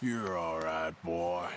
You're all right, boy.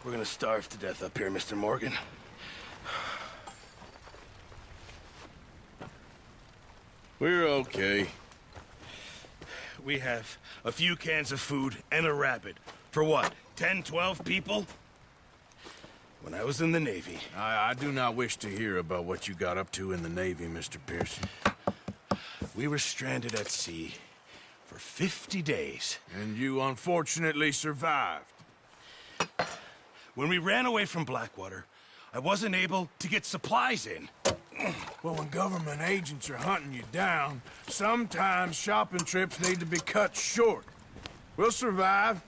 We're gonna starve to death up here, Mr. Morgan. We're okay. We have a few cans of food and a rabbit. For what, 10, 12 people? When I was in the Navy... I do not wish to hear about what you got up to in the Navy, Mr. Pearson. We were stranded at sea for 50 days. And you unfortunately survived. When we ran away from Blackwater, I wasn't able to get supplies in. Well, when government agents are hunting you down, sometimes shopping trips need to be cut short. We'll survive.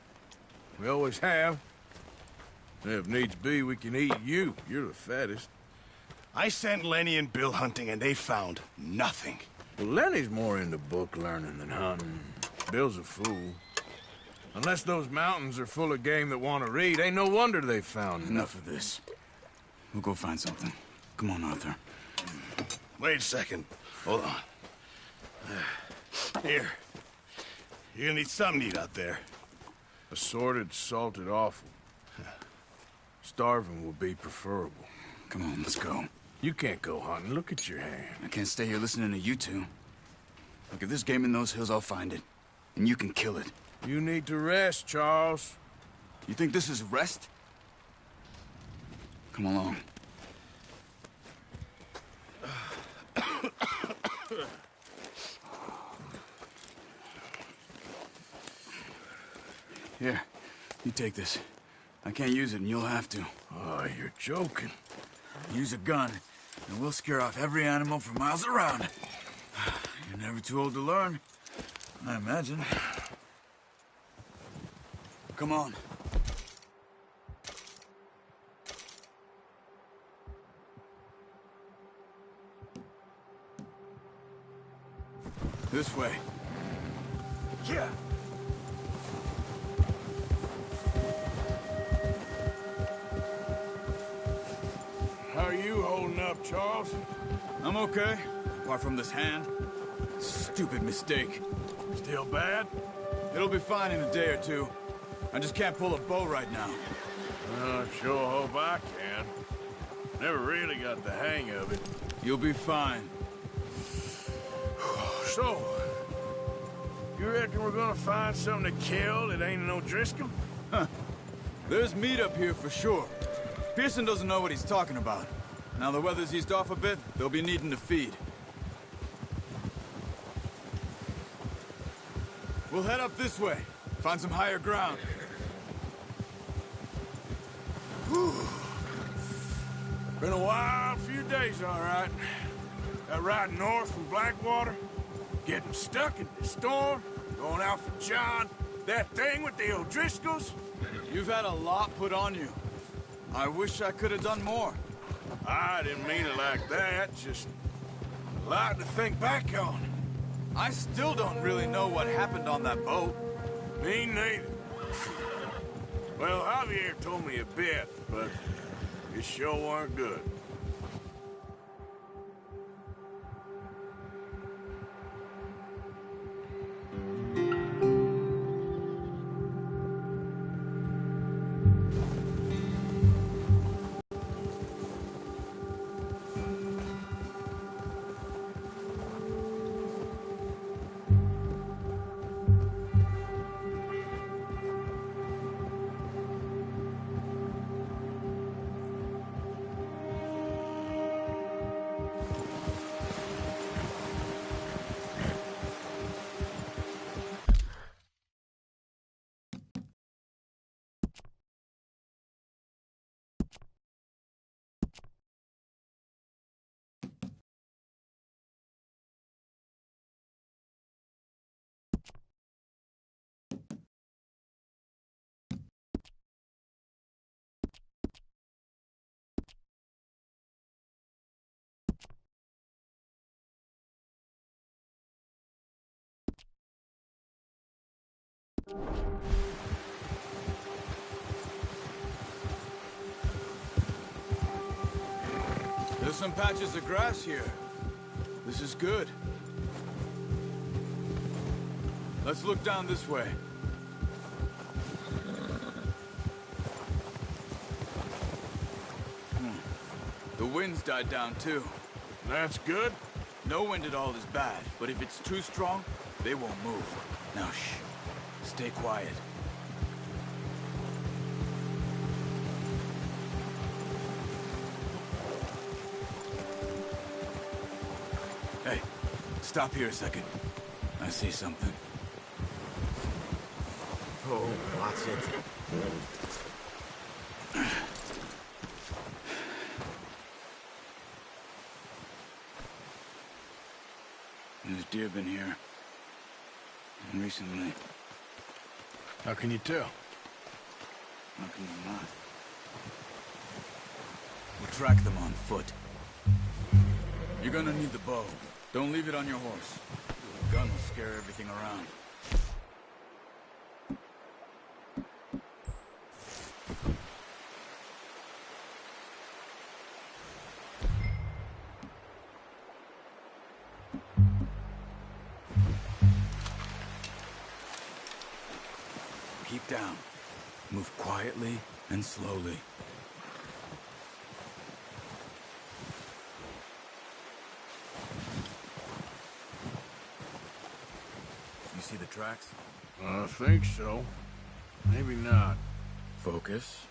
We always have. If needs be, we can eat you. You're the fattest. I sent Lenny and Bill hunting, and they found nothing. Well, Lenny's more into book learning than hunting. Bill's a fool. Unless those mountains are full of game that want to read, ain't no wonder they found Enough of this. We'll go find something. Come on, Arthur. Wait a second. Hold on. Here. You're gonna need something to eat out there. Assorted, salted offal. Starving will be preferable. Come on, let's go. You can't go hunting. Look at your hand. I can't stay here listening to you two. Look, if there's game in those hills, I'll find it. And you can kill it. You need to rest, Charles. You think this is rest? Come along. Here, you take this. I can't use it, and you'll have to. Oh, you're joking. Use a gun, and we'll scare off every animal for miles around. You're never too old to learn, I imagine. Come on. This way. Yeah. How are you holding up, Charles? I'm okay, apart from this hand. Stupid mistake. Still bad? It'll be fine in a day or two. I just can't pull a bow right now. I sure hope I can. Never really got the hang of it. You'll be fine. So, you reckon we're gonna find something to kill that ain't no Driscoll? Huh. There's meat up here for sure. Pearson doesn't know what he's talking about. Now the weather's eased off a bit, they'll be needing to feed. We'll head up this way. Find some higher ground. Whew. Been a wild few days, all right. That ride north from Blackwater, getting stuck in the storm, Going out for John? That thing with the O'Driscolls? You've had a lot put on you. I wish I could have done more. I didn't mean it like that, just a lot to think back on. I still don't really know what happened on that boat. Me neither. Well, Javier told me a bit, but it sure weren't good. There's some patches of grass here. This is good. Let's look down this way. The wind's died down too. That's good. No wind at all is bad, but if it's too strong, they won't move. Now shh. Stay quiet. Hey, stop here a second. I see something. Oh, watch it. There's deer been here. And recently. How can you tell? How can you not? We'll track them on foot. You're gonna need the bow. Don't leave it on your horse. The gun will scare everything around. Keep down. Move quietly and slowly. You see the tracks? I think so. Maybe not. Focus.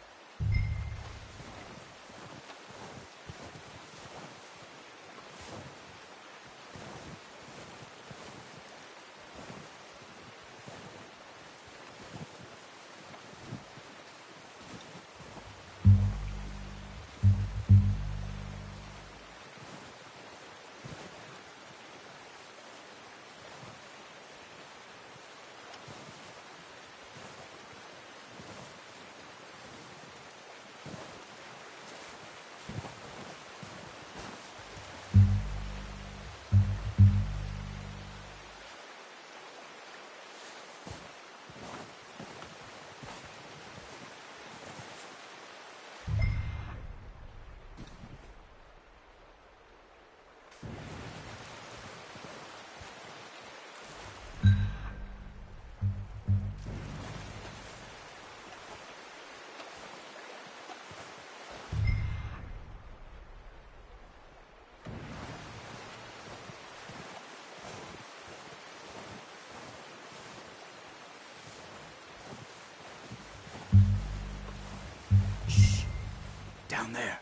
Down there.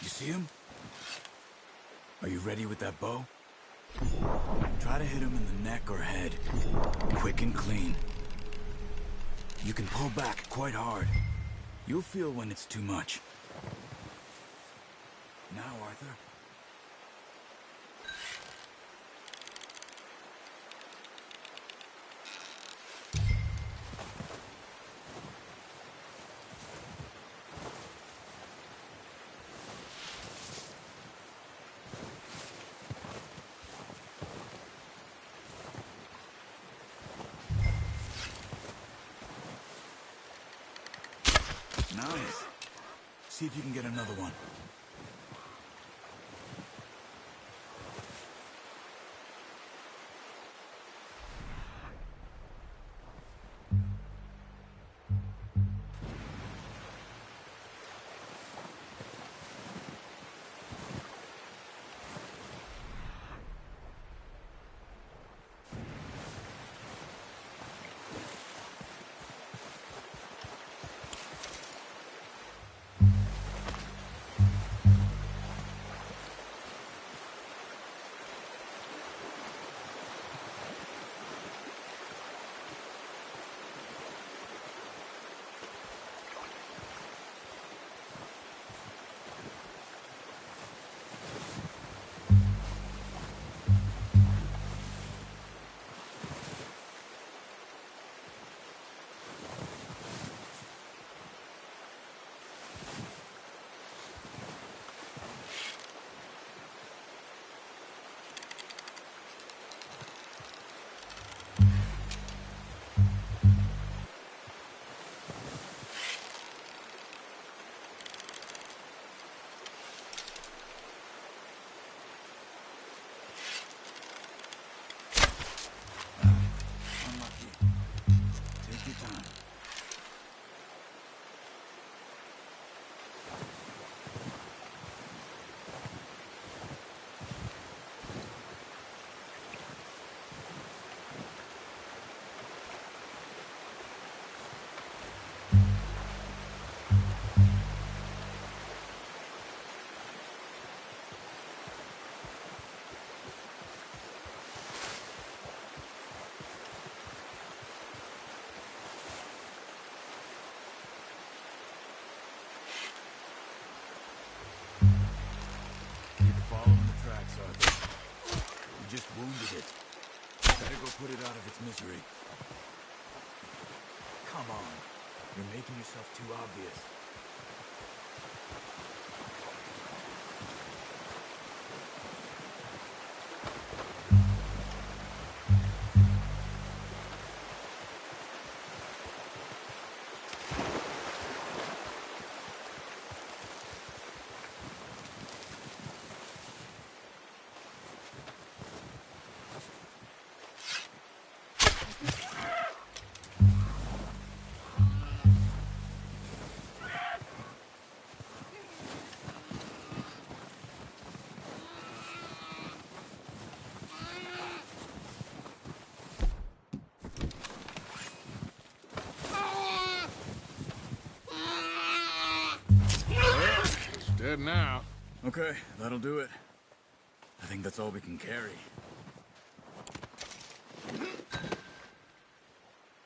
You see him? Are you ready with that bow? Try to hit him in the neck or head. Quick and clean. You can pull back quite hard. You'll feel when it's too much. Now, Arthur. Nice. See if you can get another one. Just wounded it. Better go put it out of its misery. Come on. You're making yourself too obvious. Dead now. Okay, that'll do it. I think that's all we can carry.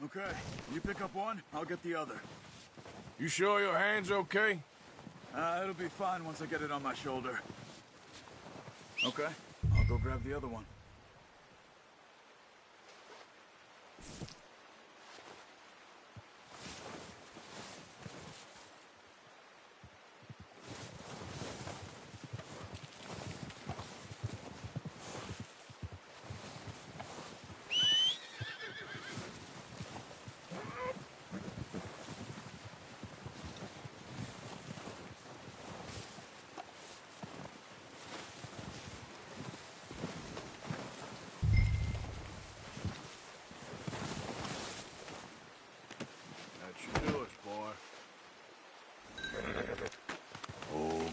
Okay, you pick up one, I'll get the other. You sure your hand's okay? It'll be fine once I get it on my shoulder. Okay, I'll go grab the other one.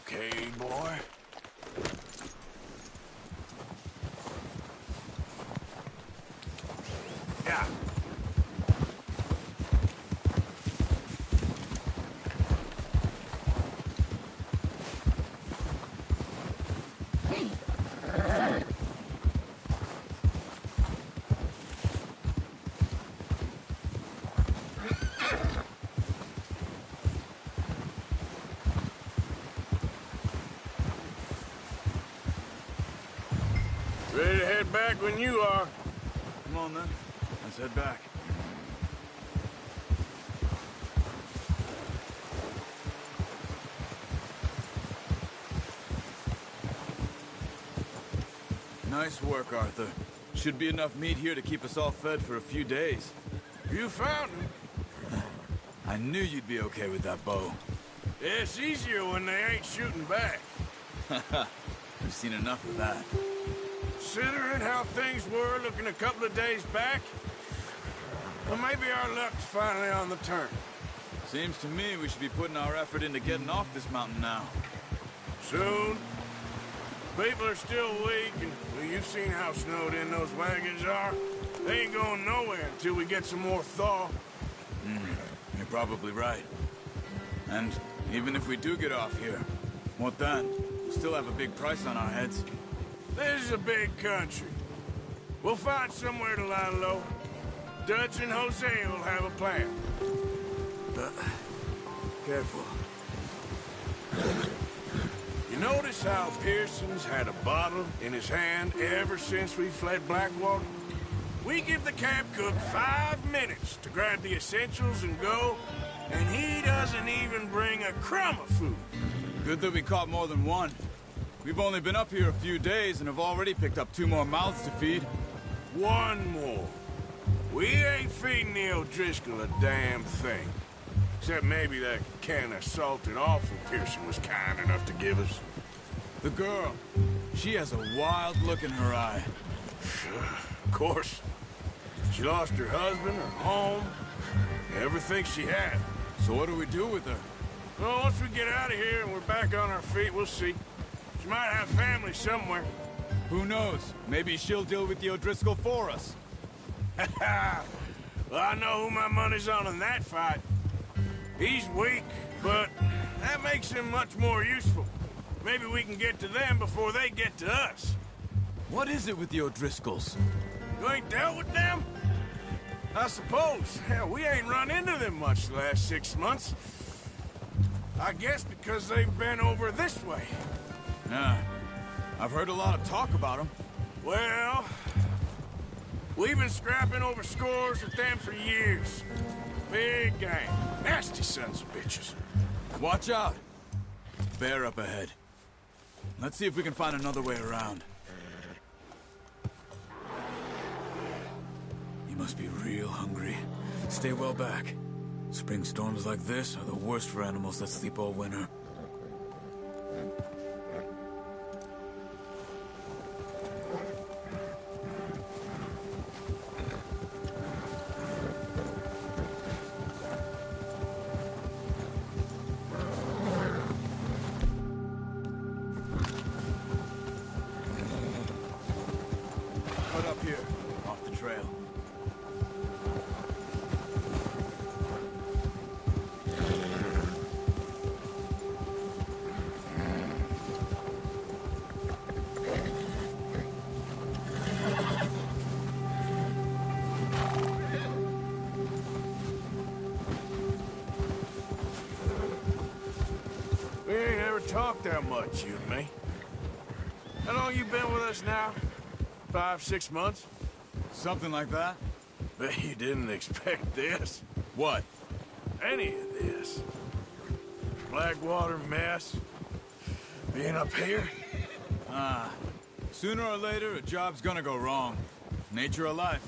Okay, boy. Yeah. Ready to head back when you are. Come on, then. Let's head back. Nice work, Arthur. Should be enough meat here to keep us all fed for a few days. You found him. I knew you'd be okay with that bow. It's easier when they ain't shooting back. We've seen enough of that. Considering how things were looking a couple of days back, well, maybe our luck's finally on the turn. Seems to me we should be putting our effort into getting off this mountain now. Soon. People are still weak, and well, you've seen how snowed in those wagons are. They ain't going nowhere until we get some more thaw. You're probably right. And even if we do get off here, what then? We still have a big price on our heads. This is a big country. We'll find somewhere to lie low. Dutch and Jose will have a plan. Careful. You notice how Pearson's had a bottle in his hand ever since we fled Blackwater? We give the camp cook 5 minutes to grab the essentials and go, and he doesn't even bring a crumb of food. Good that we caught more than one. We've only been up here a few days and have already picked up 2 more mouths to feed. 1 more. We ain't feeding the O'Driscoll a damn thing. Except maybe that can of salted offal Pearson was kind enough to give us. The girl, she has a wild look in her eye. Of course. She lost her husband, her home, everything she had. So what do we do with her? Well, once we get out of here and we're back on our feet, we'll see. She might have family somewhere. Who knows? Maybe she'll deal with the O'Driscoll for us. Well, I know who my money's on in that fight. He's weak, but that makes him much more useful. Maybe we can get to them before they get to us. What is it with the O'Driscolls? You ain't dealt with them? I suppose. Hell, we ain't run into them much the last 6 months. I guess because they've been over this way. Yeah, I've heard a lot of talk about them. Well, we've been scrapping over scores with them for years. Big gang. Nasty sons of bitches. Watch out! Bear up ahead. Let's see if we can find another way around. You must be real hungry. Stay well back. Spring storms like this are the worst for animals that sleep all winter. Cut up here, off the trail. We ain't ever talked that much, you and me. How long you been with us now? 5, 6 months? Something like that? Bet you didn't expect this. What? Any of this. Blackwater mess. Being up here. Sooner or later, a job's gonna go wrong. Nature of life.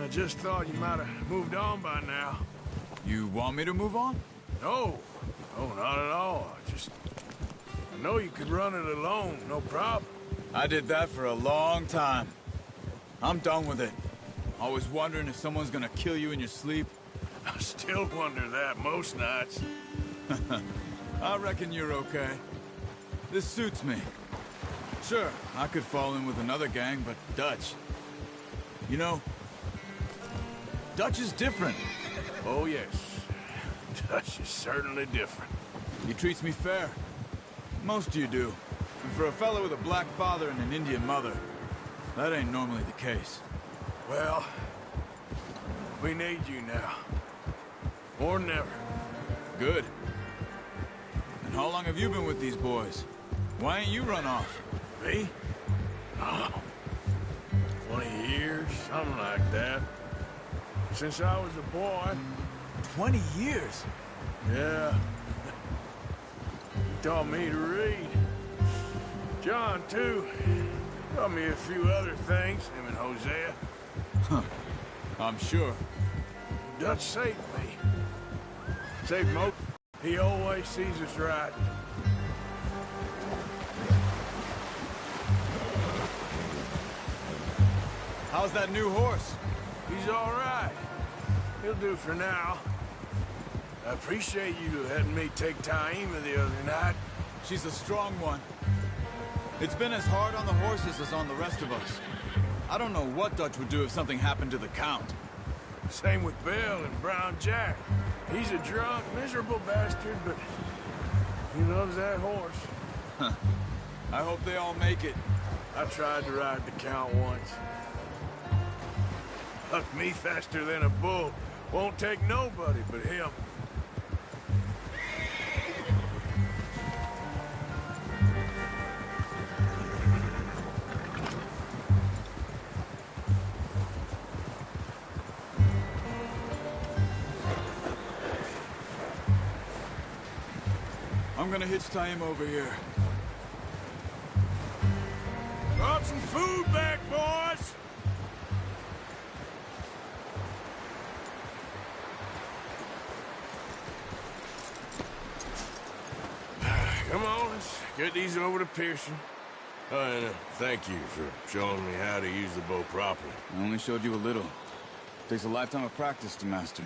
I just thought you might have moved on by now. You want me to move on? No. No, not at all. I know you could run it alone, no problem. I did that for a long time. I'm done with it. Always wondering if someone's gonna kill you in your sleep. I still wonder that most nights. I reckon you're okay. This suits me. Sure, I could fall in with another gang, but Dutch... You know, Dutch is different. Oh, yes. Dutch is certainly different. He treats me fair. Most of you do. And for a fellow with a black father and an Indian mother, that ain't normally the case. Well, we need you now. Or never. Good. And how long have you been with these boys? Why ain't you run off? Me? Oh, 20 years, something like that. Since I was a boy. 20 years? Yeah. He taught me to read. John, too. Taught me a few other things, him and Hosea. Huh. I'm sure. Dutch saved me. Say, Mo, he always sees us riding. How's that new horse? He's all right. He'll do for now. I appreciate you letting me take Taima the other night. She's a strong one. It's been as hard on the horses as on the rest of us. I don't know what Dutch would do if something happened to the Count. Same with Bill and Brown Jack. He's a drunk, miserable bastard, but he loves that horse. Huh. I hope they all make it. I tried to ride the Count once. Hucked me faster than a bull. Won't take nobody but him. I'm gonna hitch Taima over here. Brought some food back, boys! Come on, let's get these over to Pearson. Oh, and thank you for showing me how to use the bow properly. I only showed you a little. Takes a lifetime of practice to master.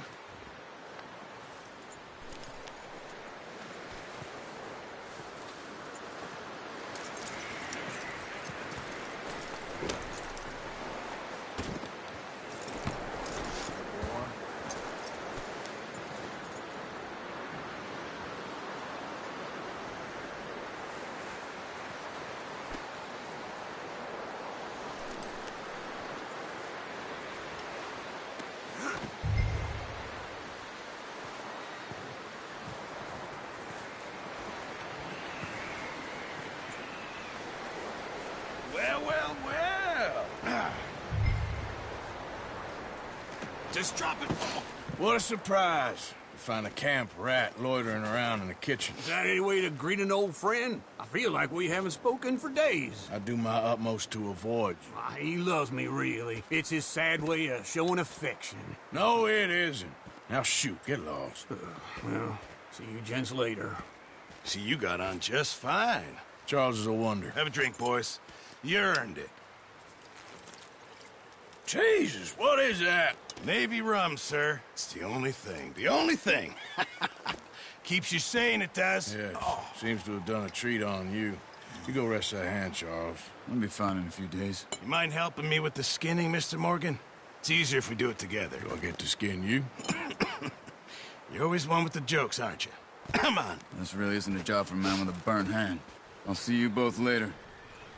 Well. Just drop it. What a surprise. To find a camp rat loitering around in the kitchen. Is that any way to greet an old friend? I feel like we haven't spoken for days. I do my utmost to avoid you. He loves me, really. It's his sad way of showing affection. No, it isn't. Now shoot, get lost. Well, see you gents later. See, you got on just fine. Charles is a wonder. Have a drink, boys. You earned it. Jesus, what is that? Navy rum, sir. It's the only thing. The only thing. Keeps you sane, it does. Yes, seems to have done a treat on you. You go rest that hand, Charles. I'll be fine in a few days. You mind helping me with the skinning, Mr. Morgan? It's easier if we do it together. Do I get to skin you? You're always one with the jokes, aren't you? Come on. This really isn't a job for a man with a burnt hand. I'll see you both later.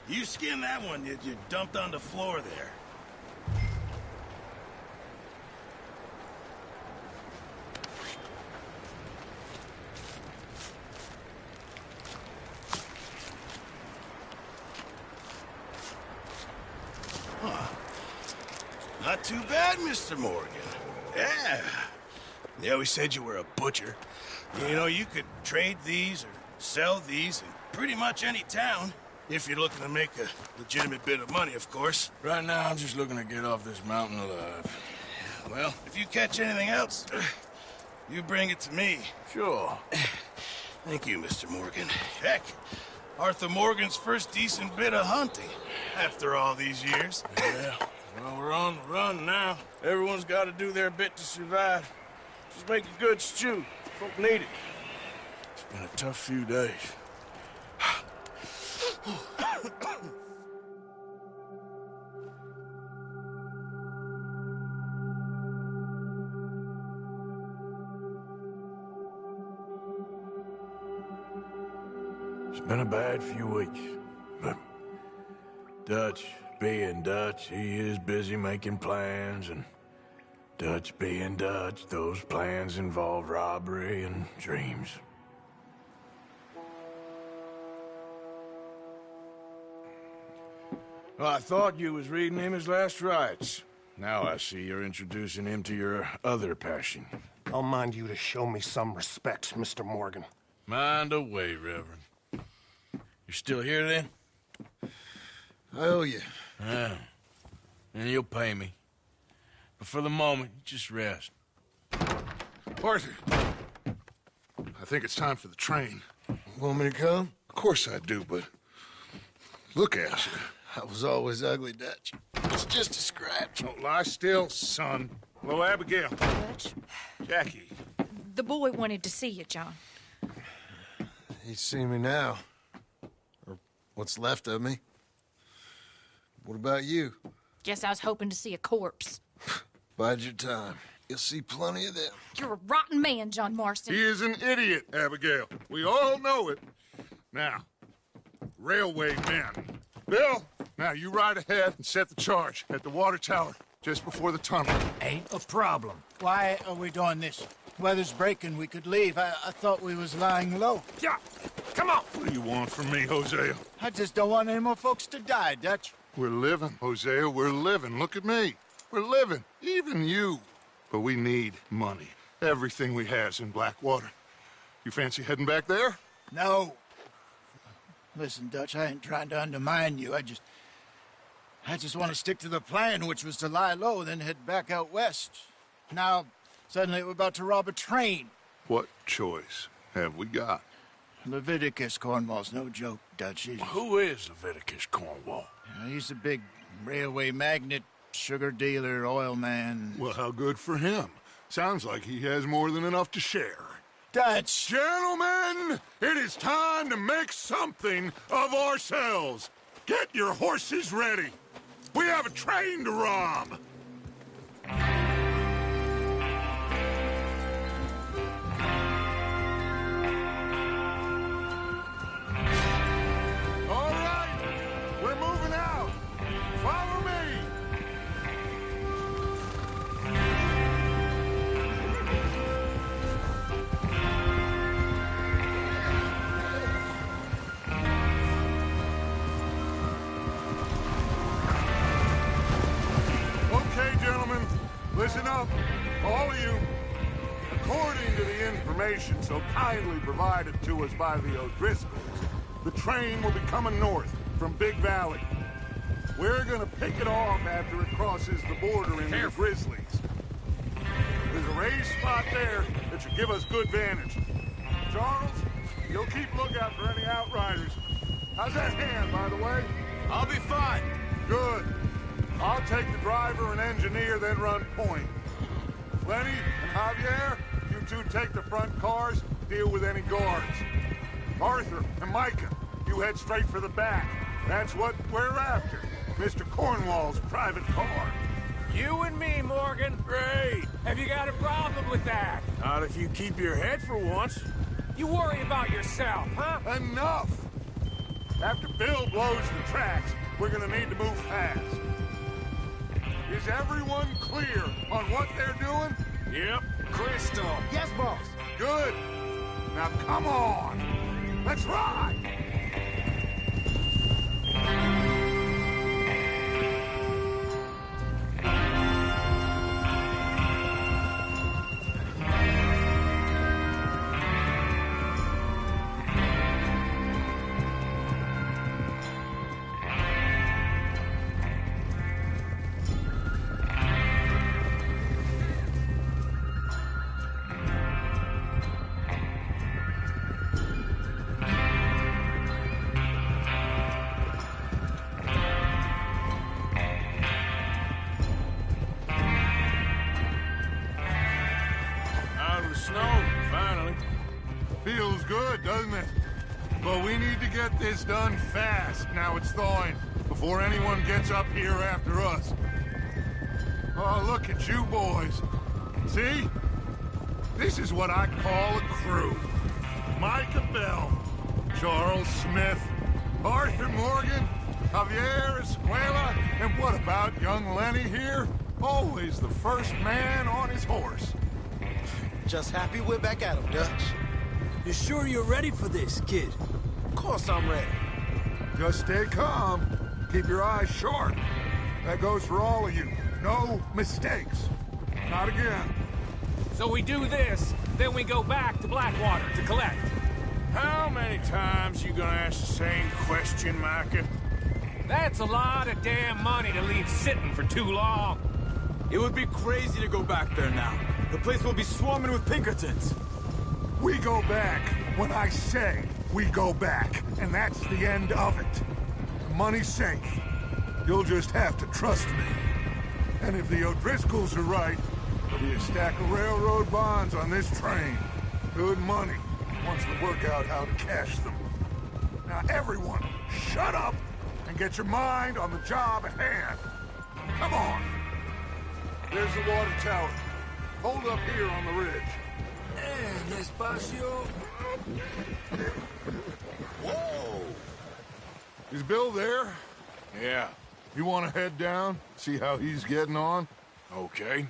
You skin that one you dumped on the floor there. Not too bad, Mr. Morgan. Yeah. They always said you were a butcher. You know, you could trade these or sell these in pretty much any town. If you're looking to make a legitimate bit of money, of course. Right now, I'm just looking to get off this mountain alive. Well, if you catch anything else, you bring it to me. Sure. Thank you, Mr. Morgan. Heck, Arthur Morgan's first decent bit of hunting after all these years. Yeah. Well, we're on the run now. Everyone's got to do their bit to survive. Just make a good stew. Folk need it. It's been a tough few days. It's been a bad few weeks, but Dutch being Dutch, he is busy making plans, and Dutch being Dutch, those plans involve robbery and dreams. Well, I thought you was reading him his last rites. Now I see you're introducing him to your other passion. I'll mind you to show me some respect, Mr. Morgan. Mind away, Reverend. You're still here, then? I owe you. Yeah. And you'll pay me. But for the moment, just rest. Arthur, think it's time for the train. Want me to come? Of course I do, but look at you. I was always ugly, Dutch. It's just a scratch. Don't lie still, son. Hello, Abigail. Dutch, Jackie. the boy wanted to see you, John. He's seen me now. Or what's left of me. What about you? Guess I was hoping to see a corpse. Bide your time. You'll see plenty of them. You're a rotten man, John Marston. He is an idiot, Abigail. We all know it. Now, railway men. Bill, now you ride ahead and set the charge at the water tower just before the tunnel. Ain't a problem. Why are we doing this? Weather's breaking. We could leave. I thought we was lying low. Yeah, come on. What do you want from me, Hosea? I just don't want any more folks to die, Dutch. We're living, Hosea. We're living. Look at me. We're living. Even you. But we need money. Everything we has in Blackwater. You fancy heading back there? No. Listen, Dutch, I ain't trying to undermine you. I just want to stick to the plan, which was to lie low, then head back out west. Now, suddenly we're about to rob a train. What choice have we got? Leviticus Cornwall's no joke, Dutch. Who is Leviticus Cornwall? He's a big railway magnate, sugar dealer, oil man. Well, how good for him. Sounds like he has more than enough to share. Dutch! Gentlemen, it is time to make something of ourselves. Get your horses ready. We have a train to rob. All right, we're moving out. Follow me. Gentlemen, listen up, all of you. According to the information so kindly provided to us by the O'Driscolls, the train will be coming north from Big Valley. We're gonna pick it off after it crosses the border into the Grizzlies. There's a raised spot there that should give us good vantage. Charles, you'll keep lookout for any outriders. How's that hand, by the way? I'll be fine. Good. I'll take the driver and engineer, then run point. Lenny and Javier, you two take the front cars, deal with any guards. Arthur and Micah, you head straight for the back. That's what we're after. Mr. Cornwall's private car. You and me, Morgan. Great. Have you got a problem with that? Not if you keep your head for once. You worry about yourself, huh? Enough! After Bill blows the tracks, we're gonna need to move fast. Is everyone clear on what they're doing? Yep. Crystal. Yes, boss. Good. Now come on. Let's ride. Feels good, doesn't it? But we need to get this done fast, now it's thawing, before anyone gets up here after us. Oh, look at you boys. See? This is what I call a crew. Micah Bell, Charles Smith, Arthur Morgan, Javier Escuela, and what about young Lenny here? Always the first man on his horse. Just happy we're back at him, Dutch. You sure you're ready for this, kid? Of course I'm ready. Just stay calm. Keep your eyes sharp. That goes for all of you. No mistakes. Not again. So we do this, then we go back to Blackwater to collect. How many times you gonna ask the same question, Micah? That's a lot of damn money to leave sitting for too long. It would be crazy to go back there now. The place will be swarming with Pinkertons. We go back when I say we go back, and that's the end of it. The money's safe. You'll just have to trust me. And if the O'Driscolls are right, there'll be a stack of railroad bonds on this train. Good money, once we work out how to cash them. Now everyone, shut up and get your mind on the job at hand. Come on. There's the water tower. Hold up here on the ridge. Despacio. Whoa! Is Bill there? Yeah. You want to head down, see how he's getting on? Okay.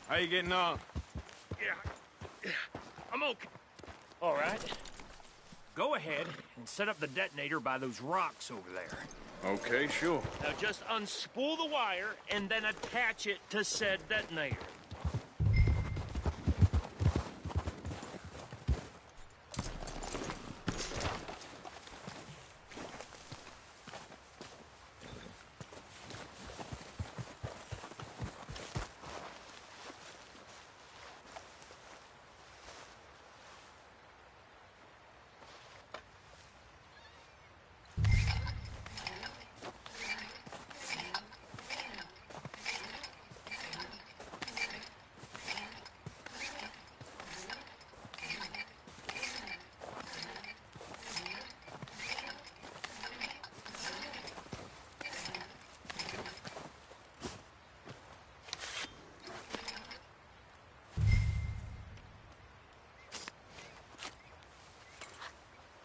How you getting on? Yeah, I'm okay. All right. Go ahead and set up the detonator by those rocks over there. Okay, sure. Now just unspool the wire and then attach it to said detonator.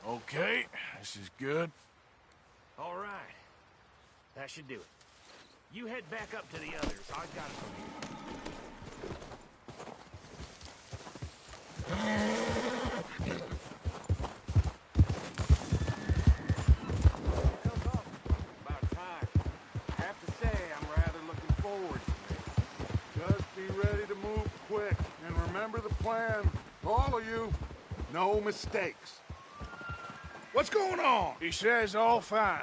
Okay, this is good. All right. That should do it. You head back up to the others. I got it from here. About time. I have to say, I'm rather looking forward to it. Just be ready to move quick, and remember the plan. All of you, no mistakes. What's going on? He says all fine.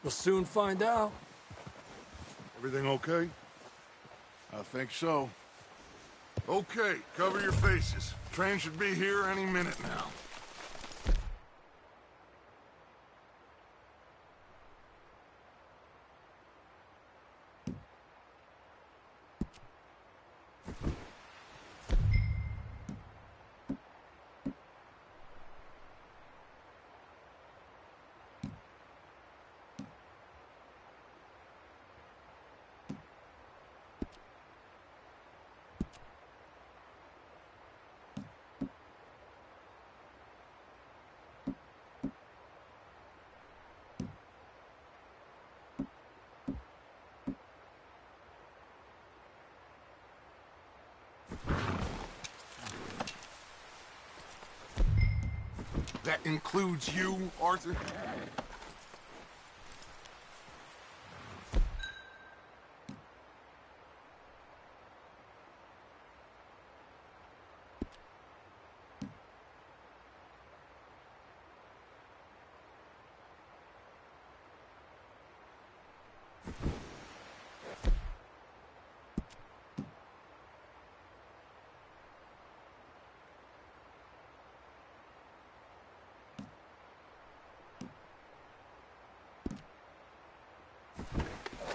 We'll soon find out. Everything okay? I think so. Okay, cover your faces. Train should be here any minute now. That includes you, Arthur?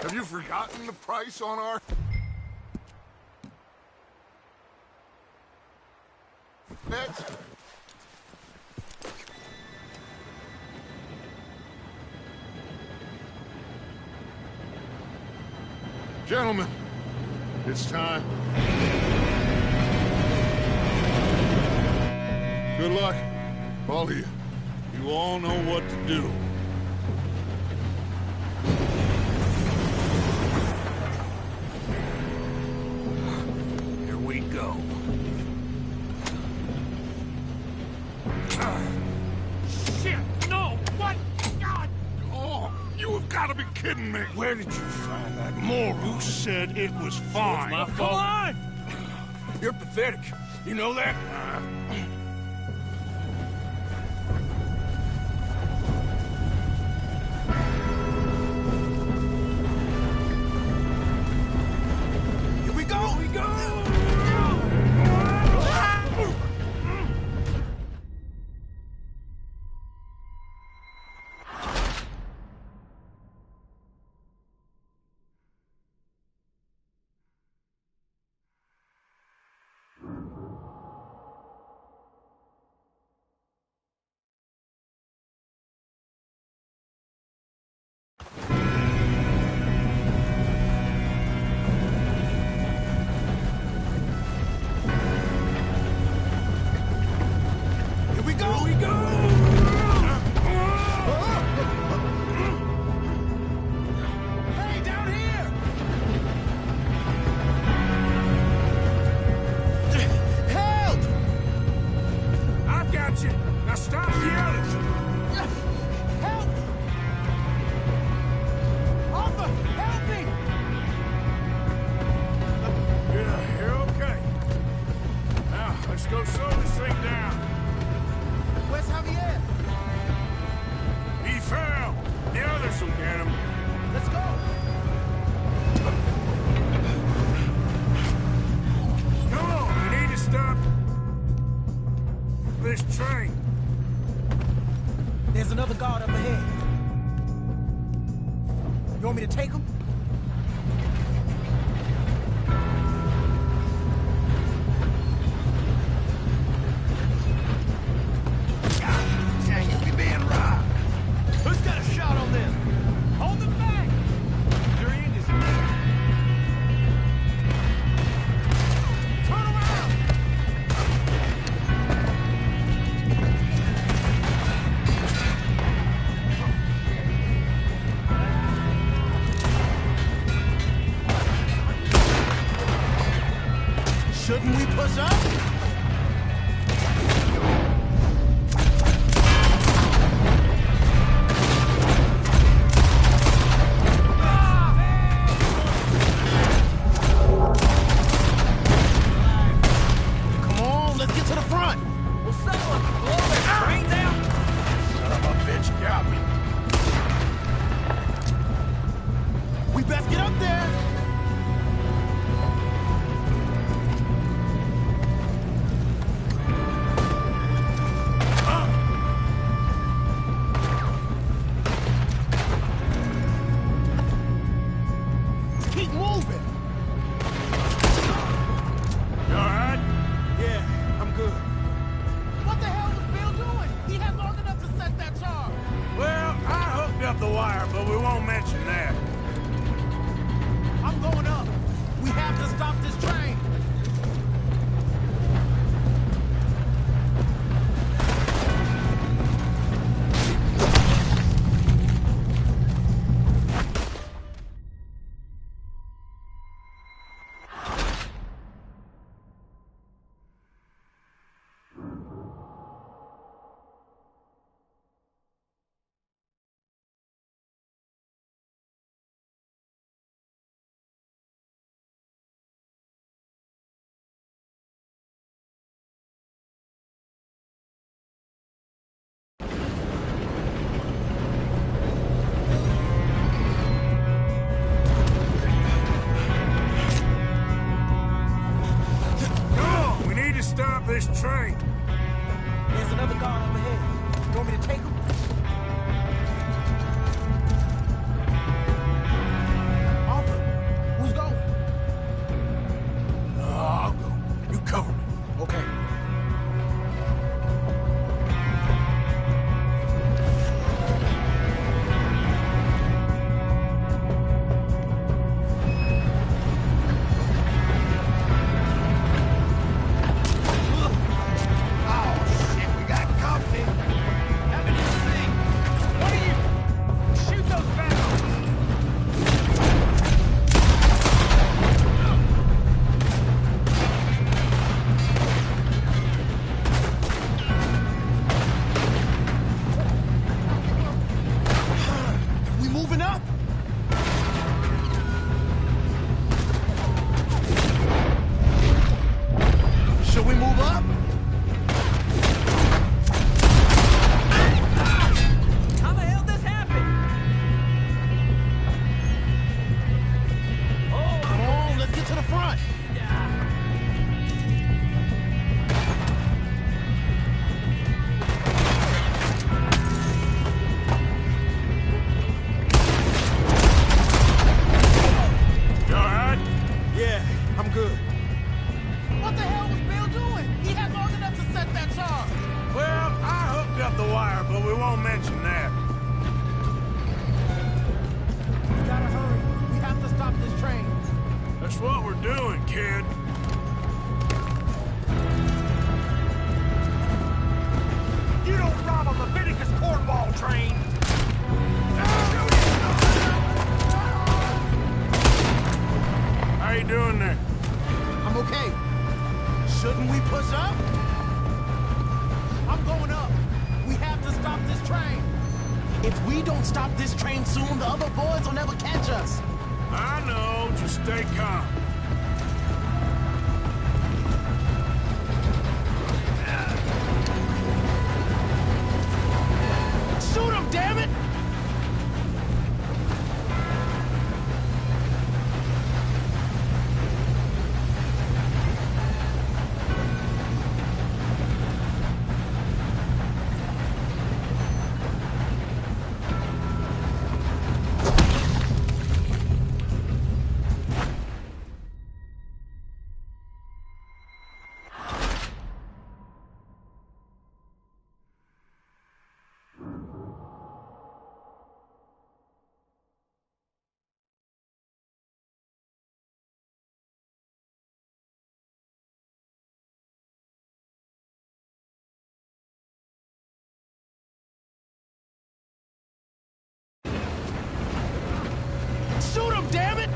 Have you forgotten the price on our... bets? Gentlemen, it's time. Good luck, all of you. You all know what to do. Here we go. Shit! No! What? gotta be kidding me. Where did you find that moron? You said it was fine. My fault. Come on! You're pathetic. You know that? Here we go! Here we go! There's another guard up ahead. You want me to take him? God dang it, we being robbed. Who's got a shot on them? Hold them back! They're in this. Turn around! Shouldn't we push up? Come on, let's get to the front. Well, someone blow their brains out. Son of a bitch got me. We best get up there. Keep moving. You all right? Yeah, I'm good. What the hell was Bill doing? He had long enough to set that charge. Well, I hooked up the wire, but we won't mention that. I'm going up. We have to stop this train. Stop this train. There's another guard up ahead. You want me to take him? Arthur, who's going? I'll go. You cover me. Okay. If we don't stop this train soon, the other boys will never catch us. I know. Just stay calm. Shoot him, damn it! Shoot him, damn it!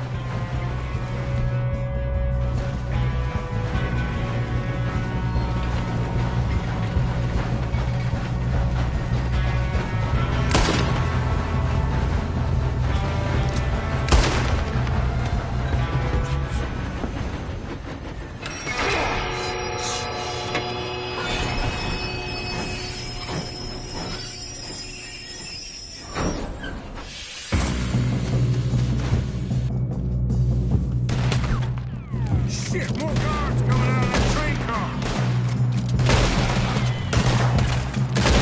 Shit, more guards coming out of that train car.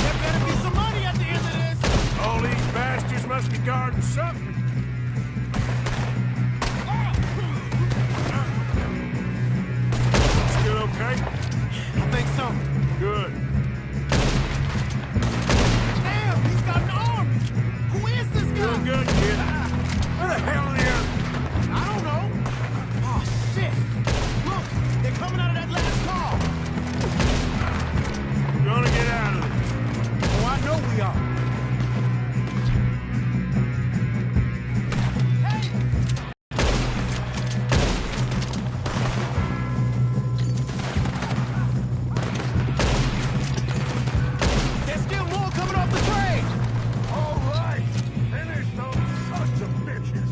There better be some money at the end of this. All these bastards must be guarding something. Still okay? I think so. Good. Damn, he's got an arm! Who is this guy? Doing good, kid. Where the hell are the others? I don't know. Oh, shit. Look, they're coming out of that last car. We're gonna get out of this. Oh, I know we are. Hey! There's still more coming off the train. All right! Finish those sons of bitches!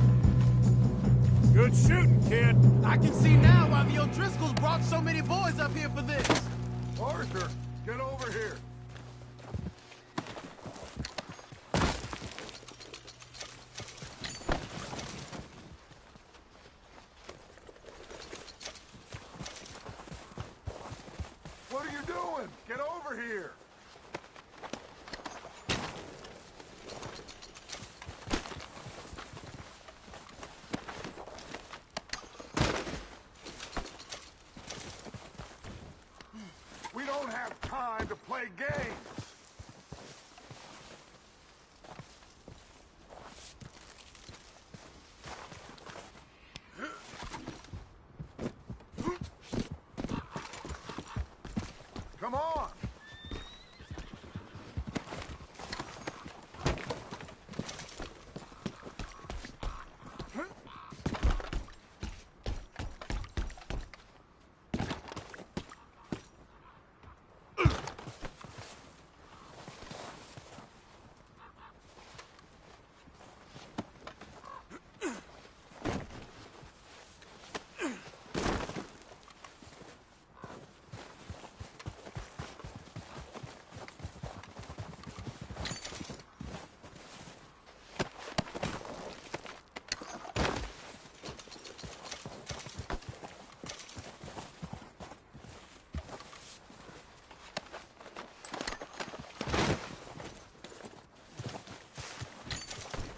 Good shooting, kid. I can see now why the O'Driscolls brought so many boys up here for this. Arthur, get over here. What are you doing? Get over here. We don't have time to play games. Come on.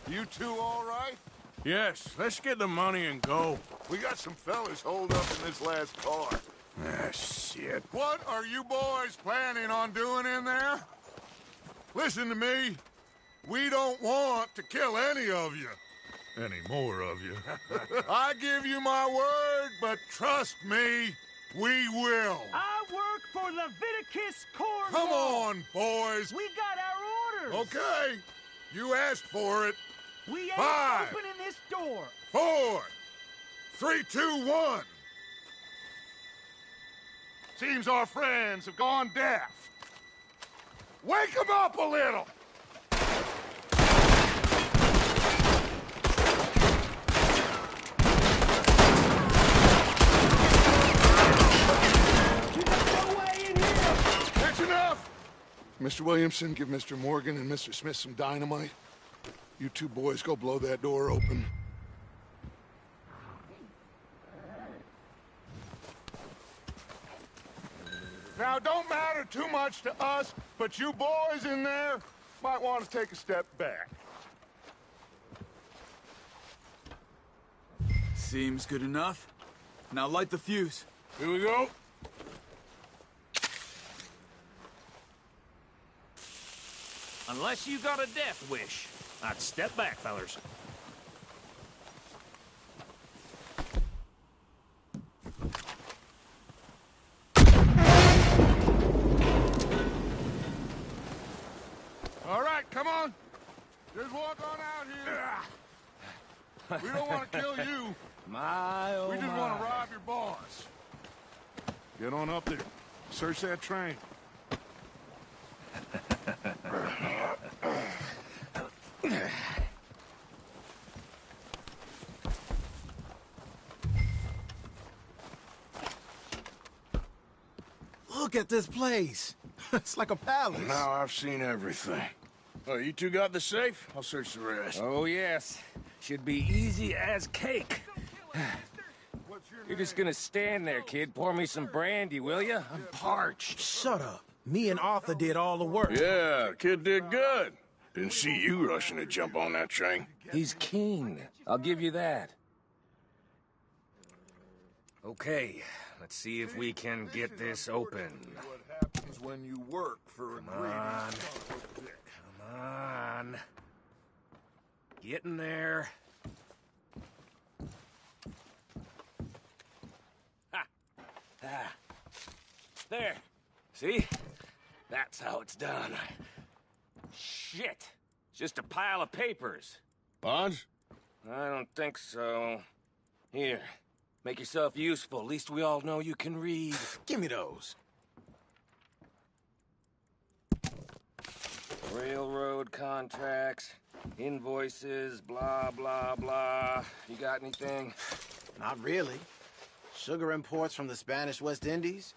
You two all right? Yes, let's get the money and go. We got some fellas holed up in this last car. Ah, shit. What are you boys planning on doing in there? Listen to me. We don't want to kill any of you. Any more of you. I give you my word, but trust me, we will. I work for Leviticus Cornwall. Come on, boys. We got our orders. Okay. You asked for it. We ain't 5, opening this door. 4, 3, 2, 1. Seems our friends have gone deaf. Wake them up a little. Mr. Williamson, give Mr. Morgan and Mr. Smith some dynamite. You two boys go blow that door open. Now, it don't matter too much to us, but you boys in there might want to take a step back. Seems good enough. Now light the fuse. Here we go. Unless you got a death wish, I'd step back, fellers. All right, come on. Just walk on out here. We don't want to kill you. My, oh We just my. want to rob your boss. Get on up there. Search that train. Look at this place. It's like a palace. Now I've seen everything. Oh, you two got the safe? I'll search the rest. Oh, yes. Should be easy as cake. You're just gonna stand there, kid. Pour me some brandy, will you? I'm parched. Shut up. Me and Arthur did all the work. Yeah, kid did good. Didn't see you rushing to jump on that train. He's keen. I'll give you that. Okay, let's see if we can get this open. What happens when you work for a Come on. Come on. Get in there. Ha! Ah. There. See? That's how it's done. Shit. It's just a pile of papers. Bonds? I don't think so. Here. Make yourself useful. At least we all know you can read. Give me those. Railroad contracts, invoices, blah, blah, blah. You got anything? Not really. Sugar imports from the Spanish West Indies.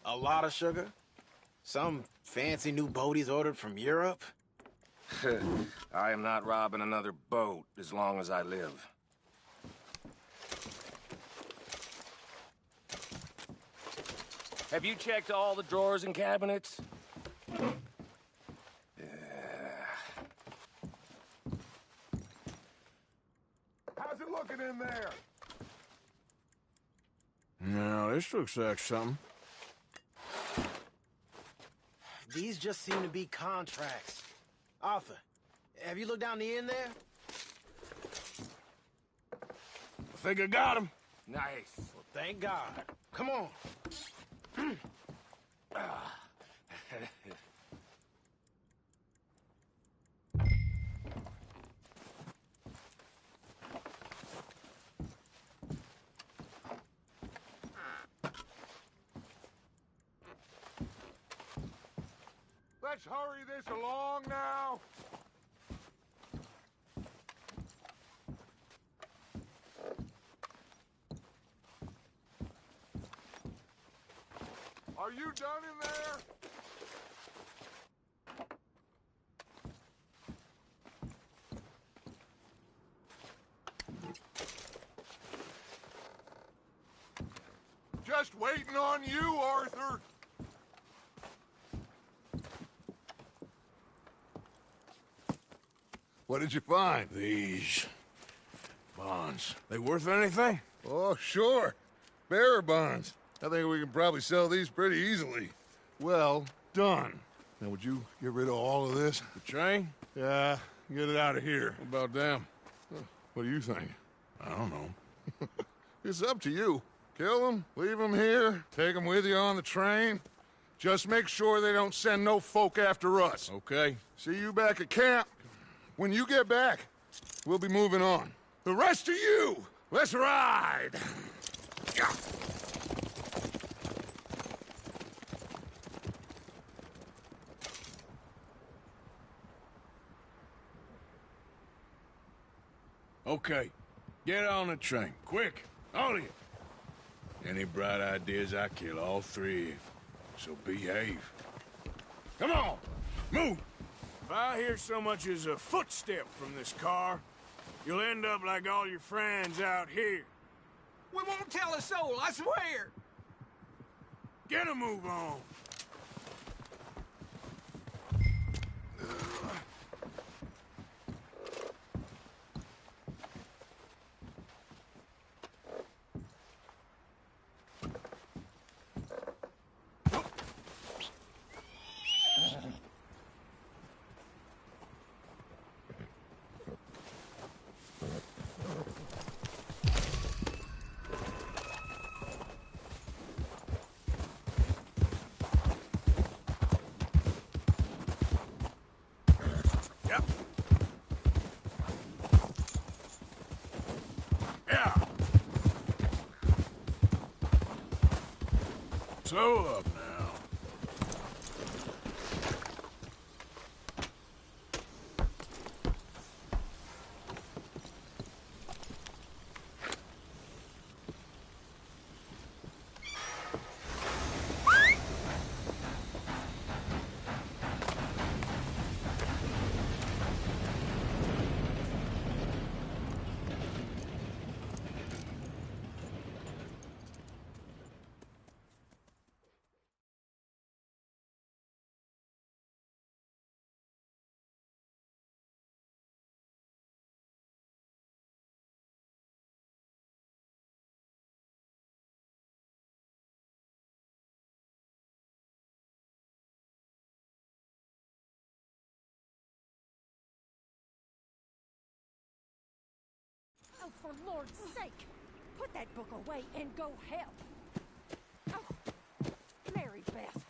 A lot of sugar. Some fancy new boat he's ordered from Europe. I am not robbing another boat as long as I live. Have you checked all the drawers and cabinets? How's it looking in there? No, this looks like something. These just seem to be contracts. Arthur, have you looked down the end there? I think I got him. Nice. Well, thank God. Come on. Let's hurry this along now. Are you done in there? Just waiting on you, Arthur. What did you find? These bonds. They worth anything? Oh, sure. Bearer bonds. I think we can probably sell these pretty easily. Well done. Now, would you get rid of all of this? The train? Yeah, get it out of here. What about them? What do you think? I don't know. It's up to you. Kill them, leave them here, take them with you on the train. Just make sure they don't send no folk after us. Okay. See you back at camp. When you get back, we'll be moving on. The rest of you, let's ride! Yeah. Okay. Get on the train. Quick. All of you. Any bright ideas, I kill all three of you. So behave. Come on, move! If I hear so much as a footstep from this car, you'll end up like all your friends out here. We won't tell a soul, I swear! Get a move on. Slow up now. Oh, for Lord's sake! Put that book away and go help! Oh, Mary Beth.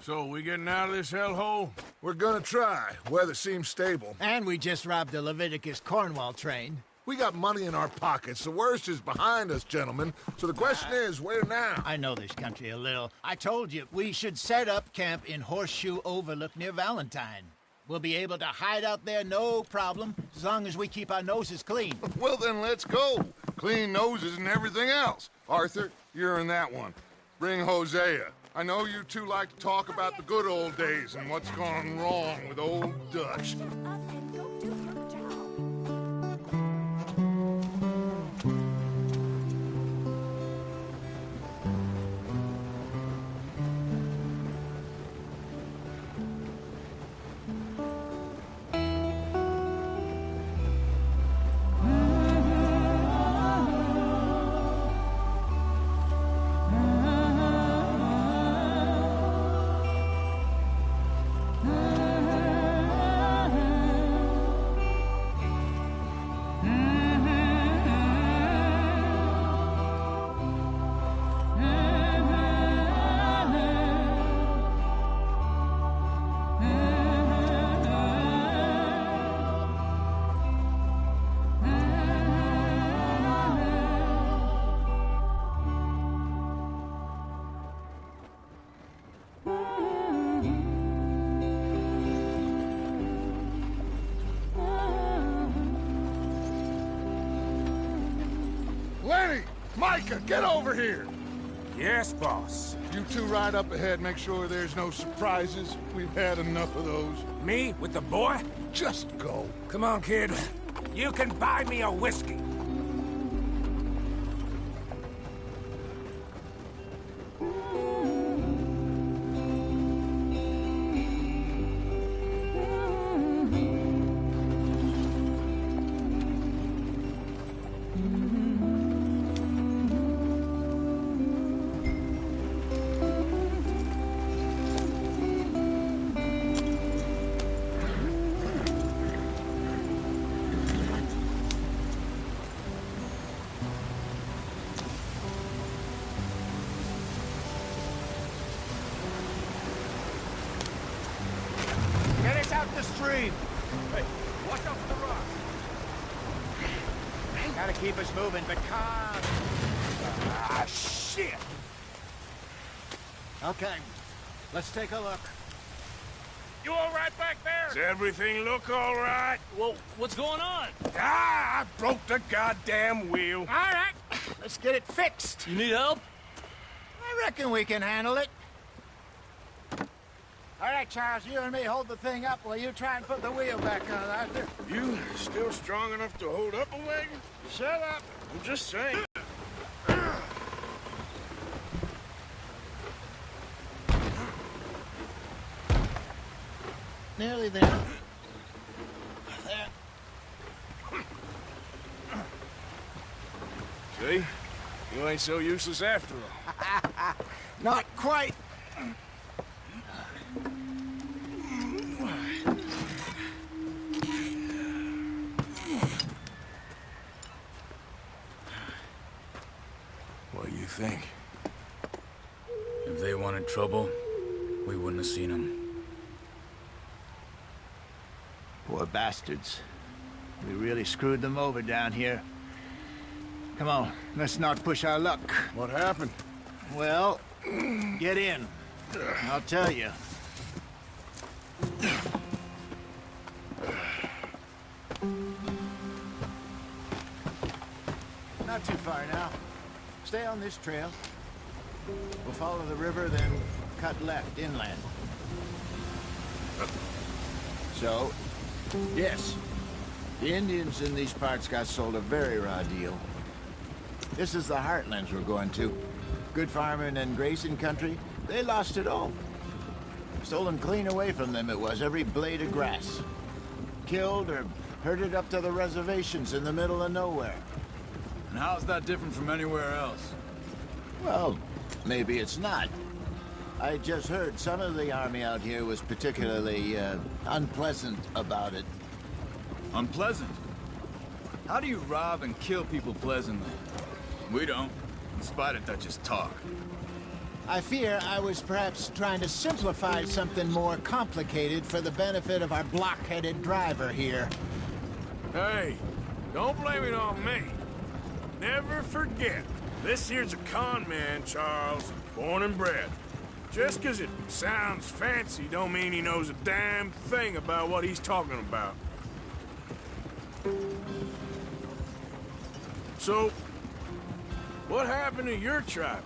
So, we getting out of this hellhole? We're gonna try. Weather seems stable. And we just robbed the Leviticus Cornwall train. We got money in our pockets. The worst is behind us, gentlemen. So the question is, where now? I know this country a little. I told you, we should set up camp in Horseshoe Overlook near Valentine. We'll be able to hide out there, no problem, as long as we keep our noses clean. Well, then let's go. Clean noses and everything else. Arthur, you're in that one. Bring Hosea. I know you two like to talk about the good old days and what's gone wrong with old Dutch. Shut up and go do your job. Micah, get over here! Yes, boss. You two ride up ahead, make sure there's no surprises. We've had enough of those. Me with the boy? Just go. Come on, kid. You can buy me a whiskey. Out the stream. Hey, watch out for the rocks. Gotta keep us moving, but calm. Ah, shit! Okay, let's take a look. You all right back there? Does everything look all right? Well, what's going on? Ah, I broke the goddamn wheel. All right, let's get it fixed. You need help? I reckon we can handle it. All right, Charles, you and me hold the thing up while you try and put the wheel back on, Arthur. You still strong enough to hold up a wagon? Shut up. I'm just saying. Nearly there. There. See? You ain't so useless after all. Not quite. What do you think? If they wanted trouble, we wouldn't have seen them. Poor bastards. We really screwed them over down here. Come on, let's not push our luck. What happened? Well, get in. I'll tell you. Not too far now. Stay on this trail. We'll follow the river, then cut left inland. So, yes, the Indians in these parts got sold a very raw deal. This is the heartlands we're going to. Good farming and grazing country, they lost it all. Stolen clean away from them it was, every blade of grass. Killed or herded up to the reservations in the middle of nowhere. And how's that different from anywhere else? Well, maybe it's not. I just heard some of the army out here was particularly, unpleasant about it. Unpleasant? How do you rob and kill people pleasantly? We don't, in spite of Dutch's talk. I fear I was perhaps trying to simplify something more complicated for the benefit of our block-headed driver here. Hey, don't blame it on me. Never forget, this here's a con man, Charles, born and bred. Just 'cause it sounds fancy don't mean he knows a damn thing about what he's talking about. So, what happened to your tribe?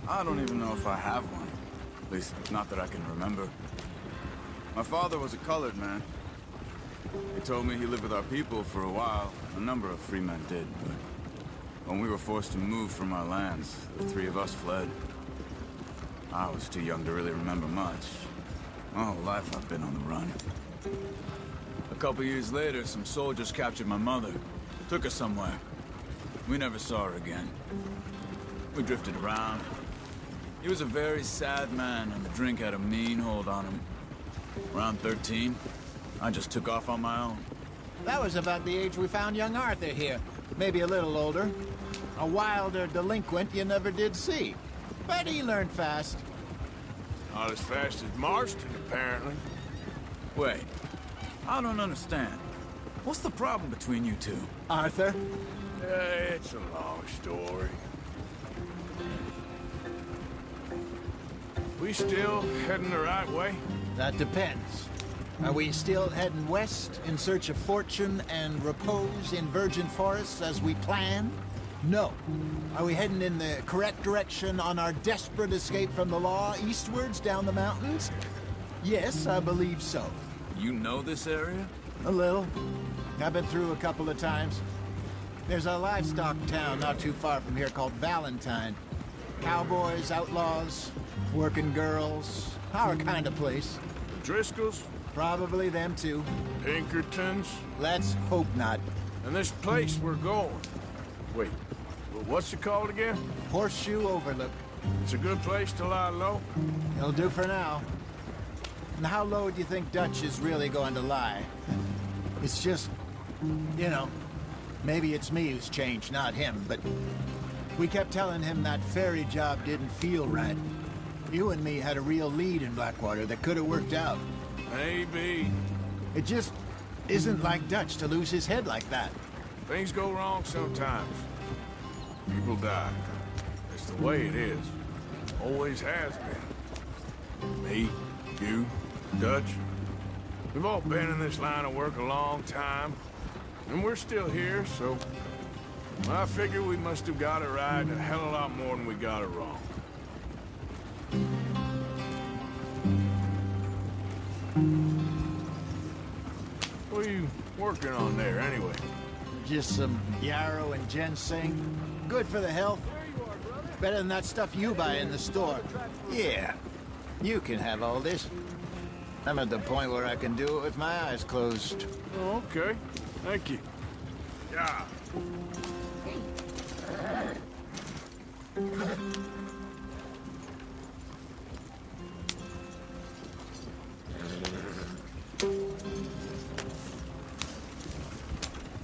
I don't even know if I have one. At least, not that I can remember. My father was a colored man. He told me he lived with our people for a while. A number of free men did, but when we were forced to move from our lands, the three of us fled. I was too young to really remember much. My whole life I've been on the run. A couple years later, some soldiers captured my mother. Took her somewhere. We never saw her again. We drifted around. He was a very sad man, and the drink had a mean hold on him. Around 13, I just took off on my own. That was about the age we found young Arthur here. Maybe a little older. A wilder delinquent you never did see. But he learned fast. Not as fast as Marston, apparently. Wait, I don't understand. What's the problem between you two? Arthur? It's a long story. We still heading the right way? That depends. Are we still heading west in search of fortune and repose in virgin forests as we planned? No. Are we heading in the correct direction on our desperate escape from the law eastwards down the mountains? Yes, I believe so. You know this area? A little. I've been through a couple of times. There's a livestock town not too far from here called Valentine. Cowboys, outlaws, working girls, our kind of place. The Driscolls? Probably them too. Pinkertons? Let's hope not. And this place we're going. Wait, what's it called again? Horseshoe Overlook. It's a good place to lie low? It'll do for now. And how low do you think Dutch is really going to lie? It's just, you know, maybe it's me who's changed, not him, but we kept telling him that ferry job didn't feel right. You and me had a real lead in Blackwater that could have worked out. Maybe. It just isn't like Dutch to lose his head like that. Things go wrong sometimes. People die. It's the way it is. Always has been. Me, you, Dutch. We've all been in this line of work a long time. And we're still here, so... I figure we must have got it right a hell of a lot more than we got it wrong. What are you working on there, anyway? Just some yarrow and ginseng. Good for the health. Better than that stuff you buy in the store. Yeah, you can have all this. I'm at the point where I can do it with my eyes closed. Oh, okay. Thank you. Yeah.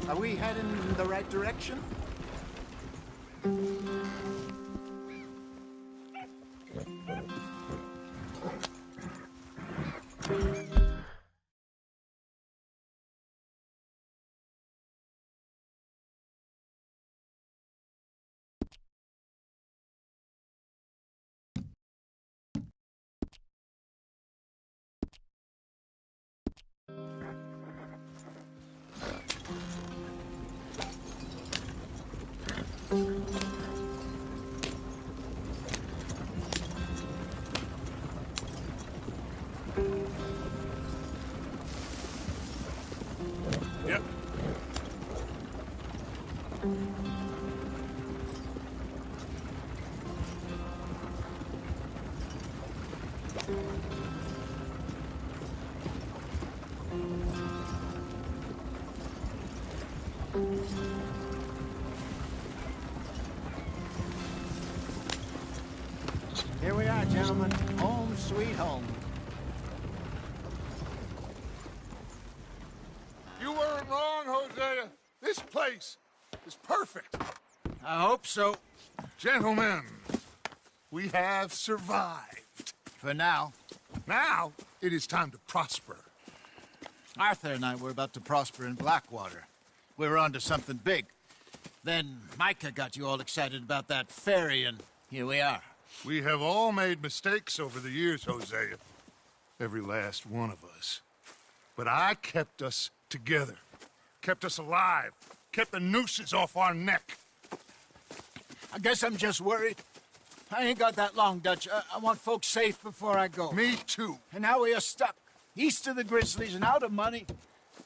Are we heading in the right direction? Yep. Here we are, gentlemen. Home sweet home. You weren't wrong, Hosea. This place is perfect. I hope so. Gentlemen, we have survived. For now. Now, it is time to prosper. Arthur and I were about to prosper in Blackwater. We were onto something big. Then Micah got you all excited about that ferry, and here we are. We have all made mistakes over the years, Hosea. Every last one of us. But I kept us together. Kept us alive. Kept the nooses off our neck. I guess I'm just worried. I ain't got that long, Dutch. I want folks safe before I go. Me too. And now we are stuck. East of the Grizzlies and out of money.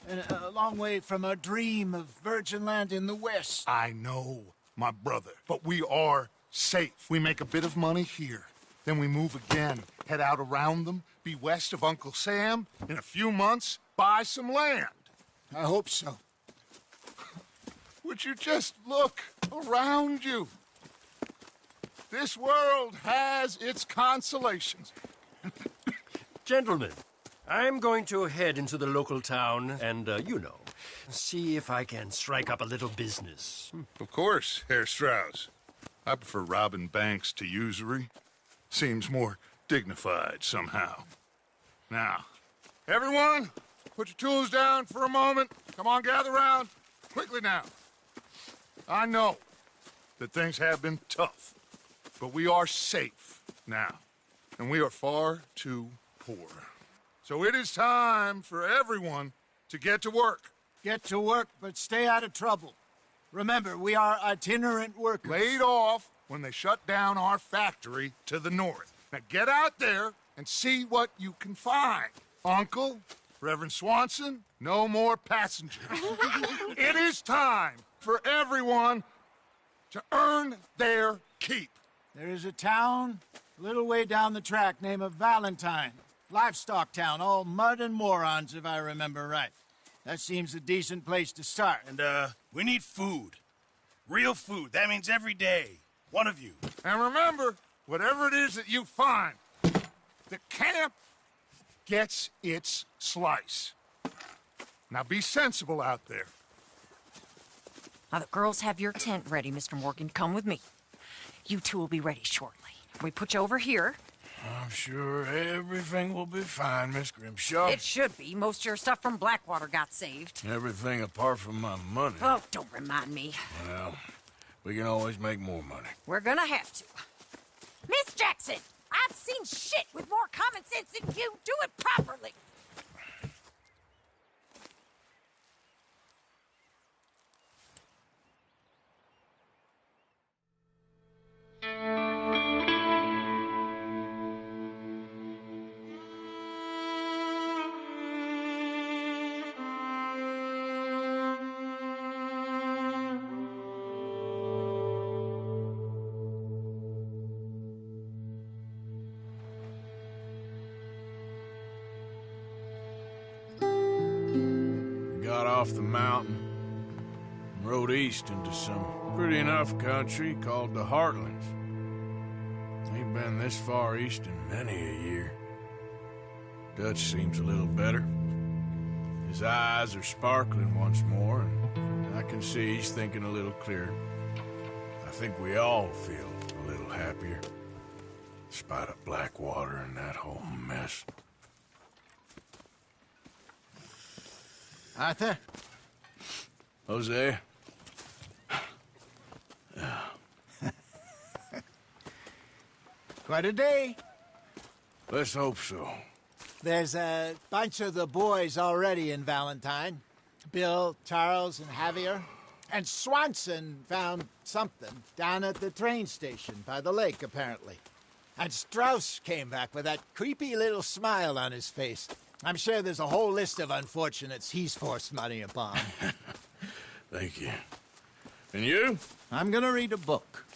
And a long way from our dream of virgin land in the west. I know, my brother. But we are safe. We make a bit of money here. Then we move again. Head out around them. Be west of Uncle Sam. In a few months, buy some land. I hope so. Would you just look around you? This world has its consolations. Gentlemen, I'm going to head into the local town and, see if I can strike up a little business. Of course, Herr Strauss. I prefer robbing banks to usury. Seems more dignified somehow. Now, everyone, put your tools down for a moment. Come on, gather round. Quickly now. I know that things have been tough, but we are safe now, and we are far too poor. So it is time for everyone to get to work. Get to work, but stay out of trouble. Remember, we are itinerant workers. Laid off when they shut down our factory to the north. Now get out there and see what you can find. Uncle, Reverend Swanson, no more passengers. It is time for everyone to earn their keep. There is a town a little way down the track named Valentine. Livestock town, all mud and morons, if I remember right. That seems a decent place to start. And, we need food. Real food. That means every day. One of you. And remember, whatever it is that you find, the camp gets its slice. Now be sensible out there. Now, the girls have your tent ready, Mr. Morgan. Come with me. You two will be ready shortly. We put you over here. I'm sure everything will be fine, Miss Grimshaw. It should be. Most of your stuff from Blackwater got saved. Everything apart from my money. Oh, don't remind me. Well, we can always make more money. We're gonna have to. Miss Jackson, I've seen shit with more common sense than you. Do it properly. off the mountain and rode east into some pretty enough country called the Heartlands. Ain't been this far east in many a year. Dutch seems a little better. His eyes are sparkling once more, and I can see he's thinking a little clearer. I think we all feel a little happier, despite of Blackwater and that whole mess. Arthur? Jose? Quite a day. Let's hope so. There's a bunch of the boys already in Valentine. Bill, Charles, and Javier. And Swanson found something down at the train station by the lake, apparently. And Strauss came back with that creepy little smile on his face. I'm sure there's a whole list of unfortunates he's forced money upon. Thank you. And you? I'm gonna read a book.